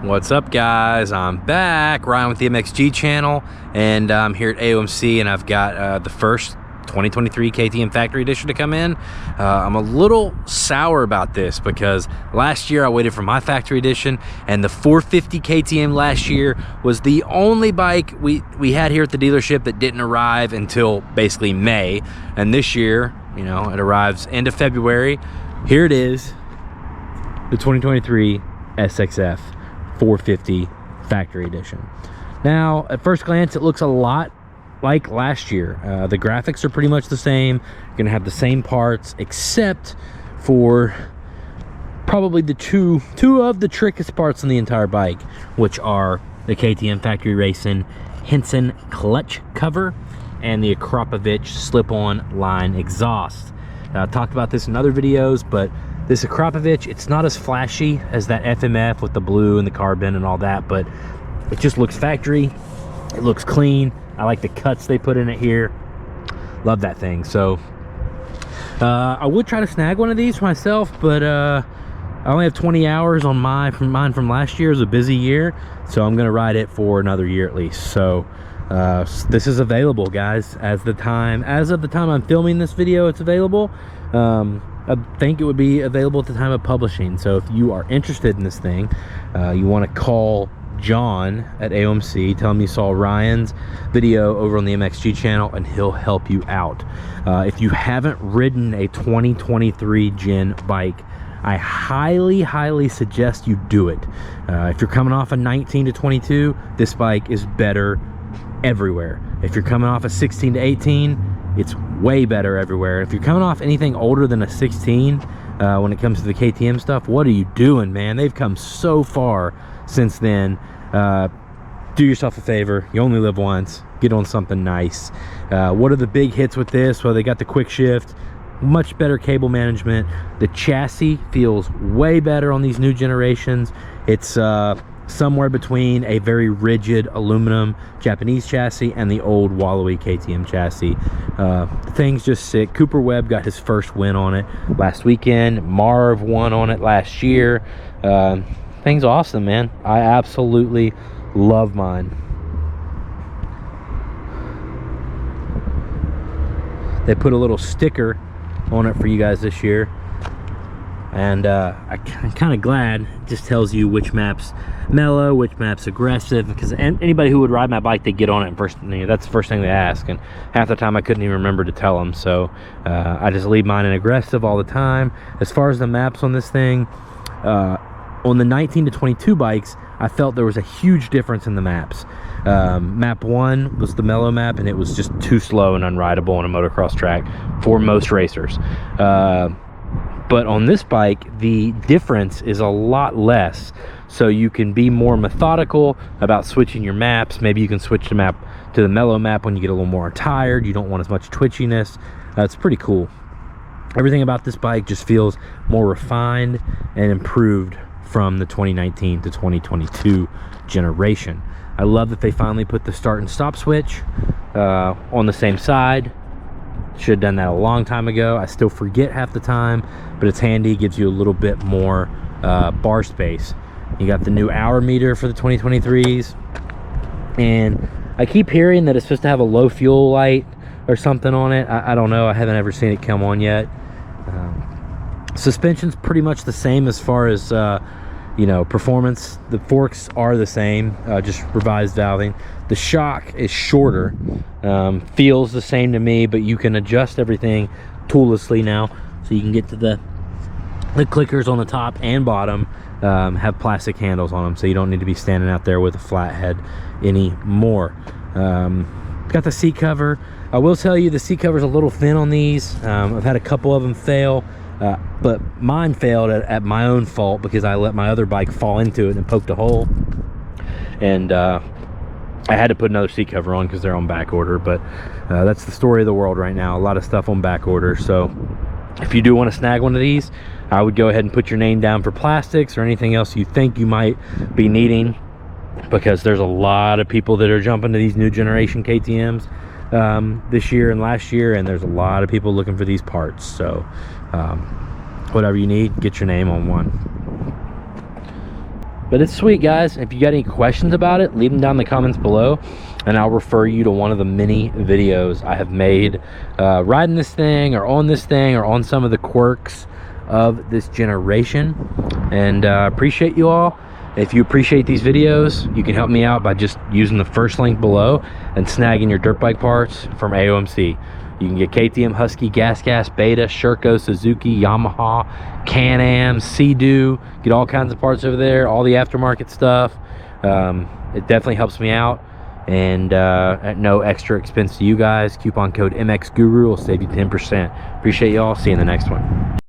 What's up, guys? I'm back riding with the MXG channel, and I'm here at AOMC, and I've got the first 2023 KTM Factory Edition to come in. I'm a little sour about this because last year I waited for my Factory Edition, and the 450 KTM last year was the only bike we had here at the dealership that didn't arrive until basically May. And this year, you know, it arrives end of February. Here it is, the 2023 SXF 450 Factory Edition. Now, at first glance, it looks a lot like last year. The graphics are pretty much the same. You're gonna have the same parts, except for probably the two of the trickiest parts on the entire bike, which are the KTM Factory Racing Henson clutch cover and the Akrapovic slip-on line exhaust. I've talked about this in other videos, but this Akrapovic, it's not as flashy as that FMF with the blue and the carbon and all that, but it just looks factory. It looks clean. I like the cuts they put in it here. Love that thing. So I would try to snag one of these for myself, but I only have 20 hours on mine from last year. It was a busy year, so I'm gonna ride it for another year at least. So this is available, guys. As of the time I'm filming this video, it's available. I think it would be available at the time of publishing. So if you are interested in this thing, you want to call John at AOMC, tell him you saw Ryan's video over on the MXG channel, and he'll help you out. If you haven't ridden a 2023 Gen bike, I highly suggest you do it. If you're coming off a 19 to 22, this bike is better everywhere. If you're coming off a 16 to 18, it's way better everywhere. If you're coming off anything older than a 16, when it comes to the KTM stuff, what are you doing, man? They've come so far since then. Do yourself a favor. You only live once. Get on something nice. What are the big hits with this? Well, they got the quick shift, much better cable management. The chassis feels way better on these new generations. It's somewhere between a very rigid aluminum Japanese chassis and the old wallowy KTM chassis. The thing's just sick. Cooper Webb got his first win on it last weekend. Marv won on it last year. Thing's awesome, man. I absolutely love mine. They put a little sticker on it for you guys this year, and I'm kind of glad. It just tells you which map's mellow, which map's aggressive, because anybody who would ride my bike, they get on it and first, you know, that's the first thing they ask, and half the time I couldn't even remember to tell them. So I just leave mine in aggressive all the time. As far as the maps on this thing, on the 19 to 22 bikes, I felt there was a huge difference in the maps. Map 1 was the mellow map, and it was just too slow and unrideable on a motocross track for most racers. But on this bike, the difference is a lot less. So you can be more methodical about switching your maps. Maybe you can switch the map to the mellow map when you get a little more tired. You don't want as much twitchiness. It's pretty cool. Everything about this bike just feels more refined and improved from the 2019 to 2022 generation. I love that they finally put the start and stop switch on the same side. Should have done that a long time ago. I still forget half the time, but it's handy. Gives you a little bit more bar space. You got the new hour meter for the 2023s, and I keep hearing that it's supposed to have a low fuel light or something on it. I don't know. I haven't ever seen it come on yet. Suspension's pretty much the same as far as you know, performance. The forks are the same, just revised valving. The shock is shorter, feels the same to me, but you can adjust everything toollessly now, so you can get to the clickers on the top and bottom. Have plastic handles on them, so you don't need to be standing out there with a flat head anymore. Got the seat cover. I will tell you, the seat cover is a little thin on these. I've had a couple of them fail, but mine failed at my own fault because I let my other bike fall into it and poked a hole, and I had to put another seat cover on because they're on back order. But that's the story of the world right now. A lot of stuff on back order. So if you do want to snag one of these, I would go ahead and put your name down for plastics or anything else you think you might be needing, because there's a lot of people that are jumping to these new generation KTMs this year and last year, and there's a lot of people looking for these parts. So whatever you need, get your name on one. But it's sweet, guys. If you got any questions about it, leave them down in the comments below, and I'll refer you to one of the many videos I have made riding this thing, or on some of the quirks of this generation. And appreciate you all. If you appreciate these videos, you can help me out by just using the first link below and snagging your dirt bike parts from AOMC. You can get KTM, Husky, Gas, Beta, Sherco, Suzuki, Yamaha, Can-Am, Sea-Doo. Get all kinds of parts over there, all the aftermarket stuff. It definitely helps me out, and at no extra expense to you guys. Coupon code MXGuru will save you 10%. Appreciate y'all. See you in the next one.